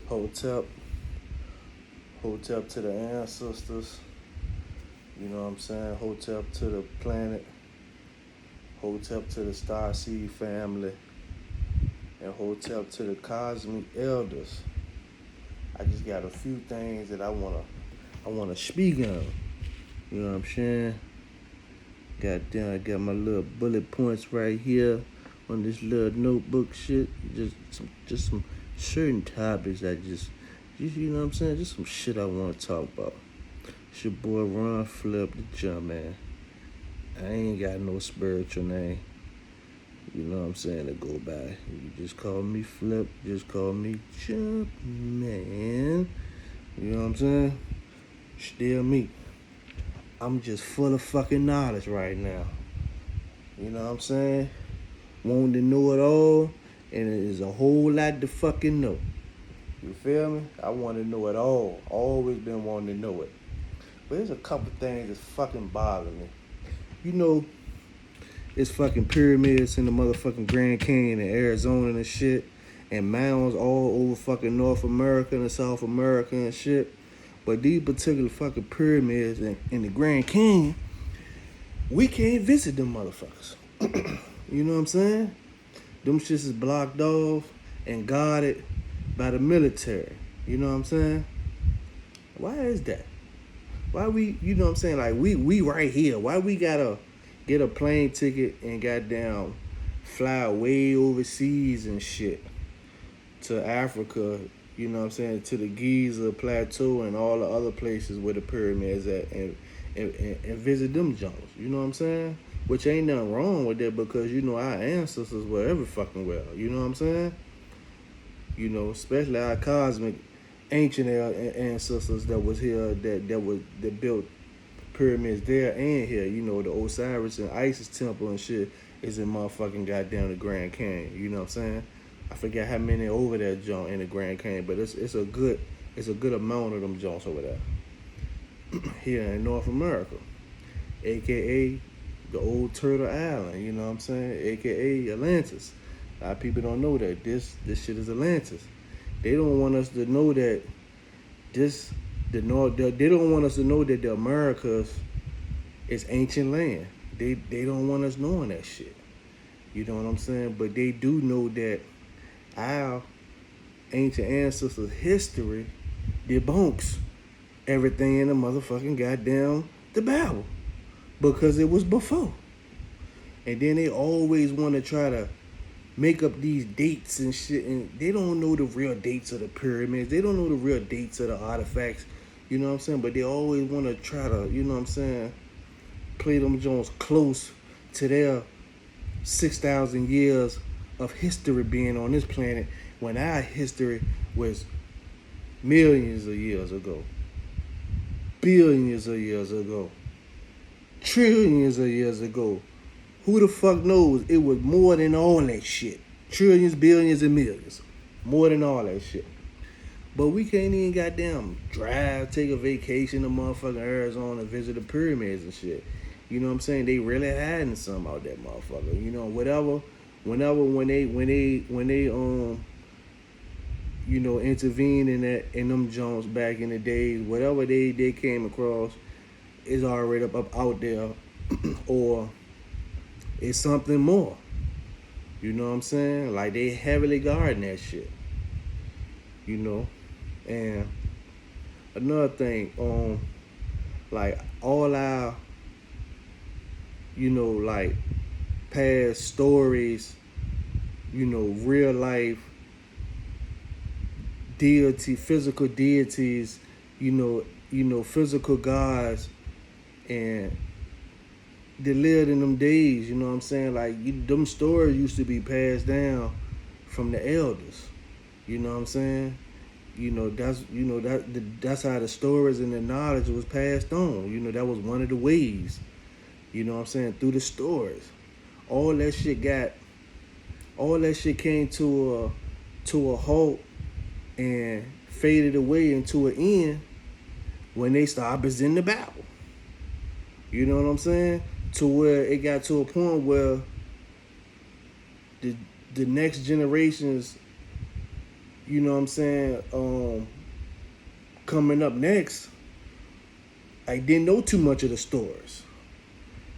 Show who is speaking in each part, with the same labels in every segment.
Speaker 1: Hotep, Hotep to the ancestors, you know what I'm saying? Hotep to the planet, Hotep to the Starseed family, and Hotep to the cosmic elders. I just got a few things that I wanna speak on. You know what I'm saying? Goddamn, I got my little bullet points right here on this little notebook shit. Just some certain topics I just you know what I'm saying? Just some shit I want to talk about. It's your boy Ron Flip the Jump Man. I ain't got no spiritual name. You know what I'm saying, to go by. You just call me Flip, just call me Jump Man. You know what I'm saying? Still me. I'm just full of fucking knowledge right now. You know what I'm saying? Wanting to know it all, and it is a whole lot to fucking know. You feel me? I want to know it all. Always been wanting to know it. But there's a couple things that's fucking bothering me. You know, it's fucking pyramids in the motherfucking Grand Canyon in Arizona and shit, and mounds all over fucking North America and South America and shit. But these particular fucking pyramids in the Grand Canyon, we can't visit them motherfuckers. You know what I'm saying? Them shits is blocked off and guarded by the military. You know what I'm saying? Why is that? Why we, you know what I'm saying? Like, we right here. Why we gotta get a plane ticket and goddamn fly way overseas and shit to Africa, you know what I'm saying, to the Giza Plateau and all the other places where the pyramids at and visit them joints, you know what I'm saying? Which ain't nothing wrong with that because, you know, our ancestors were every fucking well, you know what I'm saying? You know, especially our cosmic ancient ancestors that was here, that built pyramids there and here. You know, the Osiris and Isis temple and shit is in motherfucking goddamn the Grand Canyon. You know what I'm saying? I forget how many over there joint in the Grand Canyon, but it's a good amount of them joints over there here in North America, aka the old Turtle Island. You know what I'm saying? Aka Atlantis. A lot of people don't know that this shit is Atlantis. They don't want us to know that they don't want us to know that the Americas is ancient land. They don't want us knowing that shit. You know what I'm saying? But they do know that our ancient ancestors' history debunks everything in the motherfucking goddamn the Bible because it was before. And then they always want to try to make up these dates and shit, and they don't know the real dates of the pyramids. They don't know the real dates of the artifacts. You know what I'm saying? But they always want to try to, you know what I'm saying, play them Jones close to their 6,000 years of history being on this planet when our history was millions of years ago, billions of years ago, trillions of years ago. Who the fuck knows? It was more than all that shit. Trillions, billions, and millions. More than all that shit. But we can't even goddamn drive, take a vacation to motherfucking Arizona, visit the pyramids and shit. You know what I'm saying? They really hiding something out that motherfucker. You know, when they you know, intervene in them Jones back in the days, whatever they came across is already up out there or it's something more. You know what I'm saying? Like, they heavily guarding that shit. You know? And another thing, like, all our, you know, like, past stories, you know, real life physical deities, you know, physical gods, and they lived in them days, you know what I'm saying? Like, them stories used to be passed down from the elders. You know what I'm saying? You know, that's how the stories and the knowledge was passed on. You know, that was one of the ways. You know what I'm saying? Through the stories. All that shit came to a halt and faded away into an end when they started presenting the Bible. You know what I'm saying? To where it got to a point where the next generations you know what I'm saying, coming up next, I didn't know too much of the stories.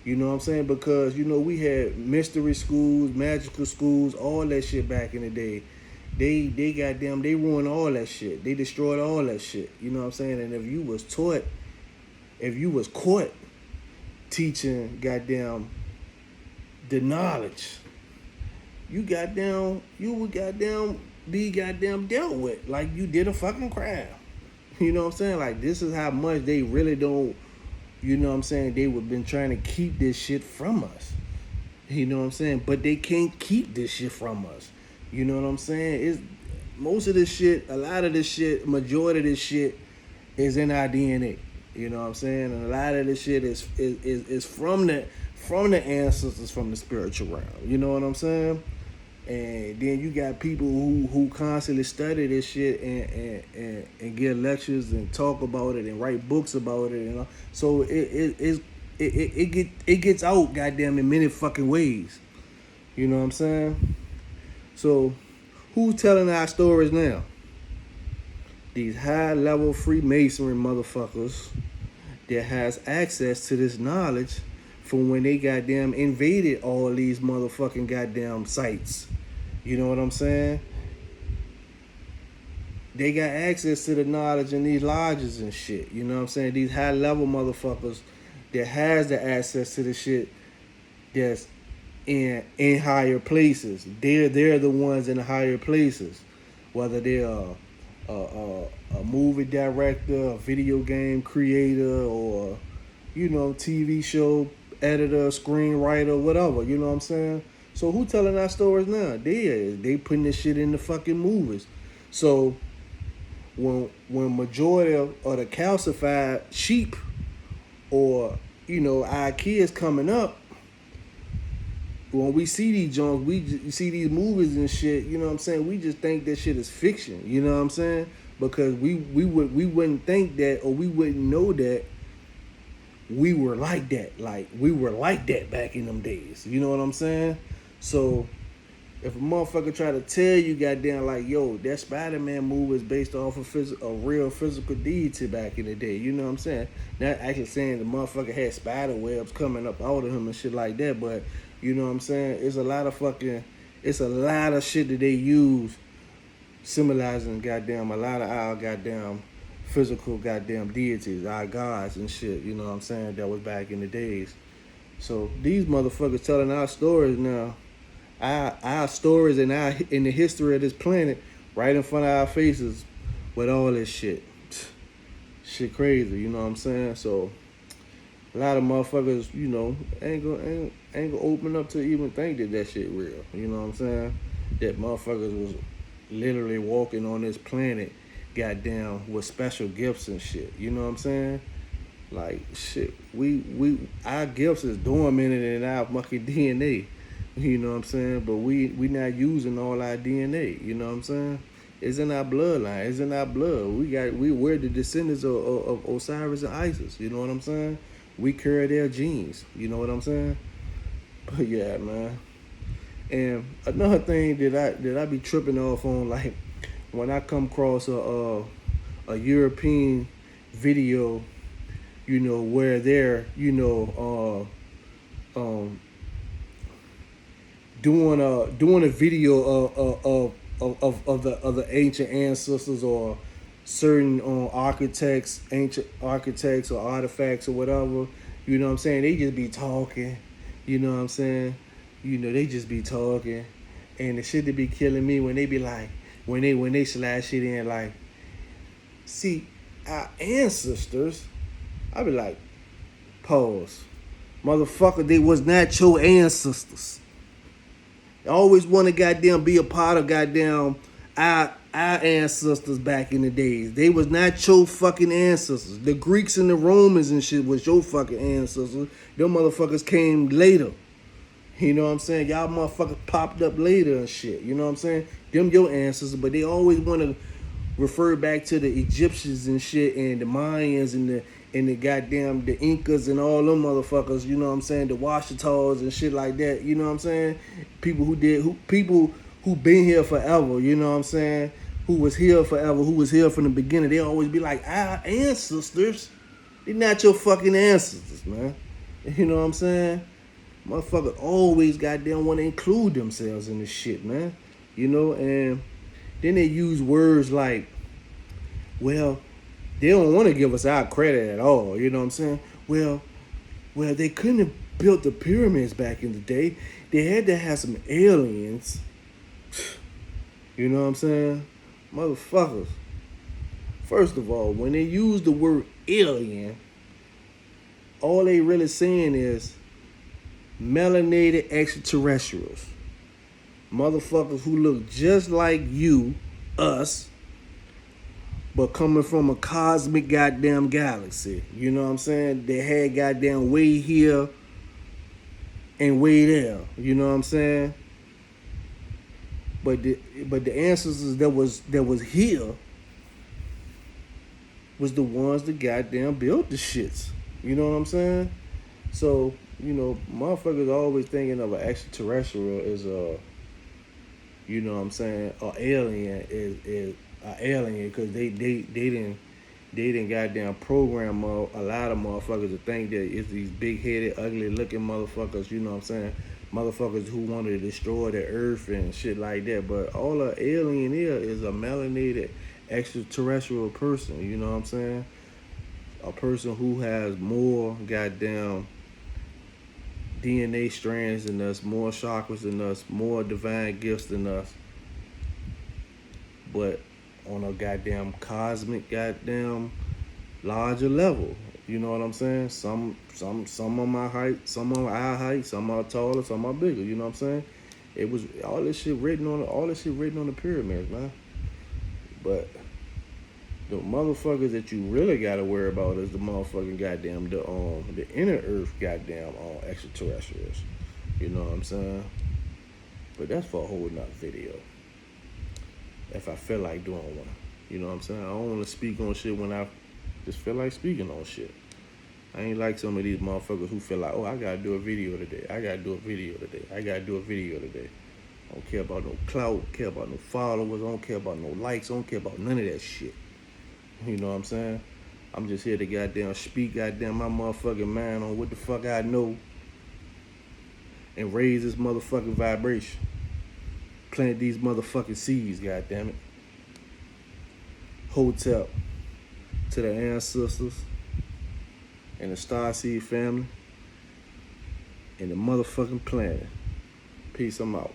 Speaker 1: You know what I'm saying? Because, we had mystery schools, magical schools, all that shit back in the day. They goddamn, they ruined all that shit. They destroyed all that shit. You know what I'm saying? And if you was caught teaching goddamn the knowledge, you would goddamn be goddamn dealt with like you did a fucking crime. You know what I'm saying? Like, this is how much they really don't, you know what I'm saying, they would been trying to keep this shit from us. You know what I'm saying? But they can't keep this shit from us. You know what I'm saying? It's most of this shit, a lot of this shit, majority of this shit is in our DNA. You know what I'm saying? And a lot of this shit is from the ancestors, from the spiritual realm. You know what I'm saying? And then you got people who constantly study this shit and give lectures and talk about it and write books about it, So it gets out, goddamn, in many fucking ways. You know what I'm saying? So who's telling our stories now? These high-level Freemasonry motherfuckers that has access to this knowledge from when they goddamn invaded all these motherfucking goddamn sites. You know what I'm saying? They got access to the knowledge in these lodges and shit. You know what I'm saying? These high-level motherfuckers that has the access to the shit that's in higher places. They're the ones in the higher places. Whether they're a movie director, a video game creator, or, TV show editor, screenwriter, whatever. You know what I'm saying? So who telling our stories now? They putting this shit in the fucking movies. So when majority of the calcified sheep or, our kids coming up, when we see these joints, we see these movies and shit, you know what I'm saying? We just think that shit is fiction, you know what I'm saying? Because we wouldn't think that, or we wouldn't know that we were like that. Like, we were like that back in them days. You know what I'm saying? So if a motherfucker try to tell you, goddamn, like, yo, that Spider-Man movie is based off of a real physical deity back in the day, you know what I'm saying? Not actually saying the motherfucker had spider webs coming up out of him and shit like that, but, you know what I'm saying? It's a lot of shit that they use symbolizing goddamn a lot of our goddamn physical goddamn deities, our gods and shit, you know what I'm saying? That was back in the days. So these motherfuckers telling our stories now, our stories and in the history of this planet right in front of our faces with all this shit. Shit crazy, you know what I'm saying? So a lot of motherfuckers, ain't gonna open up to even think that shit real. You know what I'm saying? That motherfuckers was literally walking on this planet, goddamn, with special gifts and shit. You know what I'm saying? Like, shit, our gifts is dormant in our fucking DNA. You know what I'm saying? But we not using all our DNA. You know what I'm saying? It's in our bloodline. It's in our blood. We're the descendants of Osiris and Isis. You know what I'm saying? We carry their genes. You know what I'm saying? But yeah, man. And another thing that I be tripping off on, like, when I come across a European video, where they're, doing a video of the ancient ancestors or certain ancient architects or artifacts or whatever. You know what I'm saying? They just be talking. You know what I'm saying? They just be talking, and the shit that be killing me when they be like, when they slide shit in, like, see, our ancestors, I be like, pause, motherfucker, they was not your ancestors. I always want to goddamn be a part of goddamn our ancestors back in the days. They was not your fucking ancestors. The Greeks and the Romans and shit was your fucking ancestors. Them motherfuckers came later. You know what I'm saying? Y'all motherfuckers popped up later and shit. You know what I'm saying? Them your ancestors, but they always want to refer back to the Egyptians and shit and the Mayans and the goddamn the Incas and all them motherfuckers, you know what I'm saying? The Washitals and shit like that, you know what I'm saying? People who been here forever, you know what I'm saying? who was here forever, who was here from the beginning, they always be like, our ancestors. They're not your fucking ancestors, man. You know what I'm saying? Motherfuckers always goddamn want to include themselves in this shit, man. You know, and then they use words like, well, they don't want to give us our credit at all. You know what I'm saying? Well, they couldn't have built the pyramids back in the day. They had to have some aliens. You know what I'm saying? Motherfuckers. First of all, when they use the word alien, all they really saying is melanated extraterrestrials. Motherfuckers who look just like you, us, but coming from a cosmic goddamn galaxy. You know what I'm saying? They had goddamn way here and way there. You know what I'm saying? But the ancestors that was here was the ones that goddamn built the shits. You know what I'm saying? So, you know, motherfuckers always thinking of an extraterrestrial as a, you know what I'm saying, an alien is an alien because they didn't goddamn program a lot of motherfuckers to think that it's these big headed, ugly looking motherfuckers, you know what I'm saying? Motherfuckers who wanted to destroy the earth and shit like that. But all an alien is a melanated extraterrestrial person, you know what I'm saying? A person who has more goddamn DNA strands than us, more chakras than us, more divine gifts than us. But on a goddamn cosmic goddamn larger level. You know what I'm saying? Some on my height, some on our height, some are taller, some are bigger. You know what I'm saying? It was all this shit written on the pyramids, man. But the motherfuckers that you really gotta worry about is the motherfucking goddamn the inner earth goddamn extraterrestrials. You know what I'm saying? But that's for a whole nother video. If I feel like doing one. You know what I'm saying? I don't want to speak on shit when I just feel like speaking on shit. I ain't like some of these motherfuckers who feel like, oh, I gotta do a video today. I gotta do a video today. I gotta do a video today. I don't care about no clout, don't care about no followers, I don't care about no likes, I don't care about none of that shit. You know what I'm saying? I'm just here to goddamn speak goddamn my motherfucking mind on what the fuck I know and raise this motherfucking vibration. Plant these motherfucking seeds, goddammit. Hotel to the ancestors and the Starseed family and the motherfucking planet. Peace, I'm out.